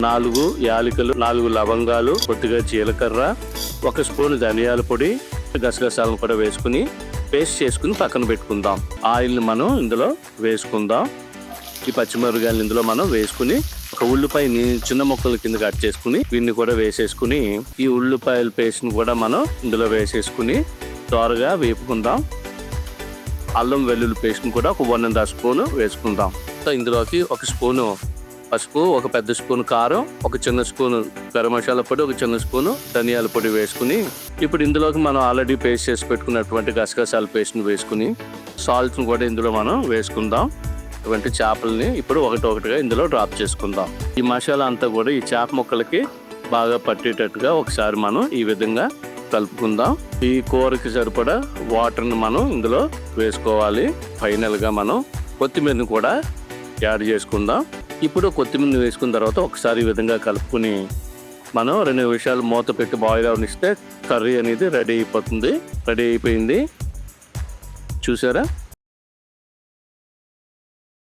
4 యాలకులు, 4 లవంగాలు, కొద్దిగా జీలకర్ర, 1 స్పూన్ ధనియాల పొడి, గసగసాలను కూడా వేసుకుని పేస్ట్ చేసుకుని పక్కన పెట్టుకుందాం. ఆయిల్ని మనం ఇందులో వేసుకుందాం. ఈ పచ్చిమిరపకాయలు ఇందులో మనం వేసుకుని ఒక ఉల్లిపాయని చిన్న ముక్కల కింద కట్ చేసుకుని వీటిని కూడా వేసేసుకుని ఈ ఉల్లిపాయల పేస్ట్ని కూడా మనం ఇందులో వేసేసుకుని త్వరగా వేపుకుందాం. అల్లం వెల్లుల్లి పేస్ట్ని కూడా ఒక 1.5 స్పూన్ వేసుకుందాం. ఇందులోకి 1 స్పూను పసుపు, 1 పెద్ద స్పూన్ కారం, 1 చిన్న స్పూన్ గరం మసాలా పొడి, 1 చిన్న స్పూన్ ధనియాల పొడి వేసుకుని ఇప్పుడు ఇందులోకి మనం ఆల్రెడీ పేస్ట్ చేసి పెట్టుకున్నటువంటి గసగసాల పేస్ట్ని వేసుకుని సాల్ట్ని కూడా ఇందులో మనం వేసుకుందాం. ఇటువంటి చేపల్ని ఇప్పుడు ఒకటిగా ఇందులో డ్రాప్ చేసుకుందాం. ఈ మసాలా అంతా కూడా ఈ చేప ముక్కలకి బాగా పట్టేటట్టుగా ఒకసారి మనం ఈ విధంగా కలుపుకుందాం. ఈ కూరకి సరిపడా వాటర్ని మనం ఇందులో వేసుకోవాలి. ఫైనల్గా మనం కొత్తిమీరని కూడా యాడ్ చేసుకుందాం. ఇప్పుడు కొత్తిమీరని వేసుకున్న తర్వాత ఒకసారి ఈ విధంగా కలుపుకుని మనం 2 నిమిషాలు మూత పెట్టి బాయిల్ అవనిస్తే కర్రీ అనేది రెడీ అయిపోతుంది. రెడీ అయిపోయింది చూసారా.